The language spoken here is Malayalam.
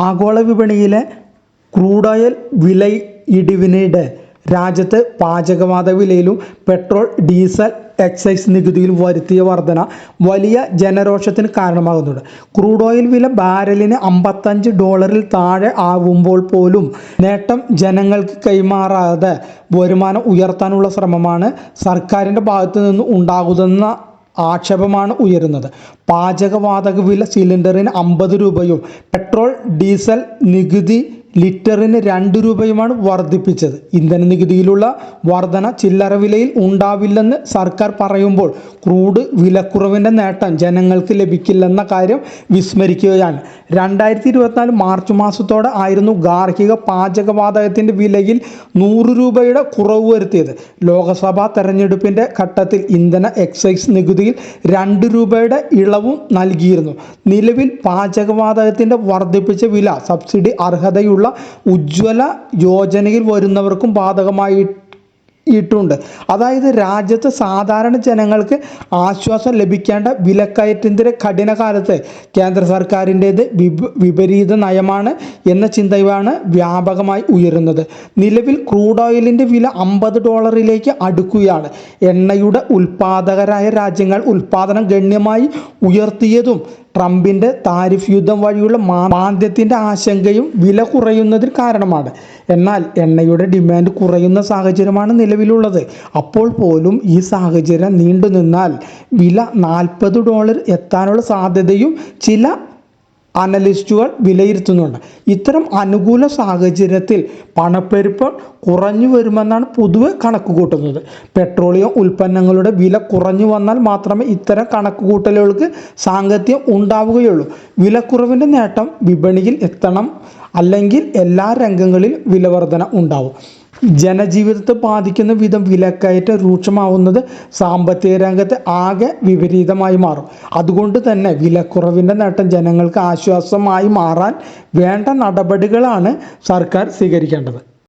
ആഗോള വിപണിയിലെ ക്രൂഡ് ഓയിൽ വില ഇടിവിനിടെ രാജ്യത്ത് പാചകവാത വിലയിലും പെട്രോൾ, ഡീസൽ, എക്സൈസ് നികുതിയിൽ വരുത്തിയ വർധന വലിയ ജനരോഷത്തിന് കാരണമാകുന്നുണ്ട്. ക്രൂഡ് ഓയിൽ വില ബാരലിന് $55 താഴെ ആവുമ്പോൾ പോലും നേട്ടം ജനങ്ങൾക്ക് കൈമാറാതെ വരുമാനം ഉയർത്താനുള്ള ശ്രമമാണ് സർക്കാരിൻ്റെ ഭാഗത്തു നിന്ന് ഉണ്ടാകുന്ന ആക്ഷേപമാണ് ഉയരുന്നത്. പാചകവാതക വില സിലിണ്ടറിന് 50 രൂപയും പെട്രോൾ, ഡീസൽ നികുതി ലിറ്ററിന് 2 രൂപയുമാണ് വർദ്ധിപ്പിച്ചത്. ഇന്ധന നികുതിയിലുള്ള വർധന ചില്ലറ വിലയിൽ ഉണ്ടാവില്ലെന്ന് സർക്കാർ പറയുമ്പോൾ ക്രൂഡ് വിലക്കുറവിൻ്റെ നേട്ടം ജനങ്ങൾക്ക് ലഭിക്കില്ലെന്ന കാര്യം വിസ്മരിക്കുകയാണ്. 2024 മാർച്ച് മാസത്തോടെ ആയിരുന്നു ഗാർഹിക പാചകവാതകത്തിൻ്റെ വിലയിൽ 100 രൂപയുടെ കുറവ് വരുത്തിയത്. ലോക്സഭാ തെരഞ്ഞെടുപ്പിൻ്റെ ഘട്ടത്തിൽ ഇന്ധന എക്സൈസ് നികുതിയിൽ 2 രൂപയുടെ ഇളവും നൽകിയിരുന്നു. നിലവിൽ പാചകവാതകത്തിൻ്റെ വർദ്ധിപ്പിച്ച വില സബ്സിഡി അർഹതയുള്ള ഉജ്ജ്വല യോജനയിൽ വരുന്നവർക്കും ബാധകമായിട്ടുണ്ട്. അതായത് രാജ്യത്ത് സാധാരണ ജനങ്ങൾക്ക് ആശ്വാസം ലഭിക്കേണ്ട വിലക്കയറ്റത്തിൻ്റെ കഠിന കാലത്ത് കേന്ദ്ര സർക്കാരിൻ്റേത് വിപരീത നയമാണ് എന്ന ചിന്തയാണ് വ്യാപകമായി ഉയരുന്നത്. നിലവിൽ ക്രൂഡ് ഓയിലിൻ്റെ വില $50 അടുക്കുകയാണ്. എണ്ണയുടെ ഉൽപ്പാദകരായ രാജ്യങ്ങൾ ഉൽപ്പാദനം ഗണ്യമായി ഉയർത്തിയതും ട്രംപിൻ്റെ താരിഫ് യുദ്ധം വഴിയുള്ള മാന്ദ്യത്തിൻ്റെ ആശങ്കയും വില കുറയുന്നതിന് കാരണമാണ്. എന്നാൽ എണ്ണയുടെ ഡിമാൻഡ് കുറയുന്ന സാഹചര്യമാണ് നിലവിലുള്ളത്. അപ്പോൾ പോലും ഈ സാഹചര്യം നീണ്ടുനിന്നാൽ വില $40 എത്താനുള്ള സാധ്യതയും ചില അനലിസ്റ്റുകൾ വിലയിരുത്തുന്നുണ്ട്. ഇത്തരം അനുകൂല സാഹചര്യത്തിൽ പണപ്പെരുപ്പം കുറഞ്ഞു വരുമെന്നാണ് പൊതുവെ കണക്കുകൂട്ടുന്നത്. പെട്രോളിയം ഉൽപ്പന്നങ്ങളുടെ വില കുറഞ്ഞു വന്നാൽ മാത്രമേ ഇത്തരം കണക്കുകൂട്ടലുകൾക്ക് സാങ്കത്യം ഉണ്ടാവുകയുള്ളൂ. വിലക്കുറവിൻ്റെ നേട്ടം വിപണിയിൽ എത്തണം, അല്ലെങ്കിൽ എല്ലാ രംഗങ്ങളിലും വിലവർധന ഉണ്ടാവും. ജനജീവിതത്തെ ബാധിക്കുന്ന വിധം വിലക്കയറ്റം രൂക്ഷമാവുന്നത് സാമ്പത്തിക രംഗത്ത് ആകെ വിപരീതമായി മാറും. അതുകൊണ്ട് തന്നെ വിലക്കുറവിൻ്റെ നേട്ടം ജനങ്ങൾക്ക് ആശ്വാസമായി മാറാൻ വേണ്ട നടപടികളാണ് സർക്കാർ സ്വീകരിക്കേണ്ടത്.